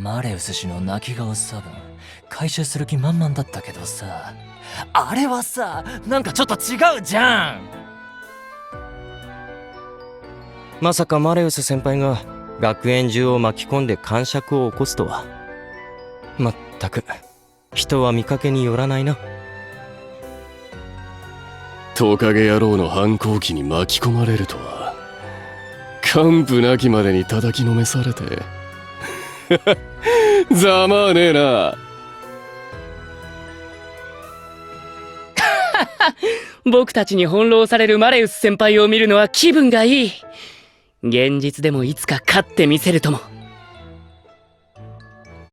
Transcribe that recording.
マレウス氏の泣き顔差分回収する気満々だったけどさ、あれはさ、なんかちょっと違うじゃん。まさかマレウス先輩が学園中を巻き込んで癇癪を起こすとは。まったく人は見かけによらないな。トカゲ野郎の反抗期に巻き込まれるとは、完膚なきまでに叩きのめされてざまあねえな。僕たちに翻弄されるマレウス先輩を見るのは気分がいい。現実でもいつか勝ってみせるとも。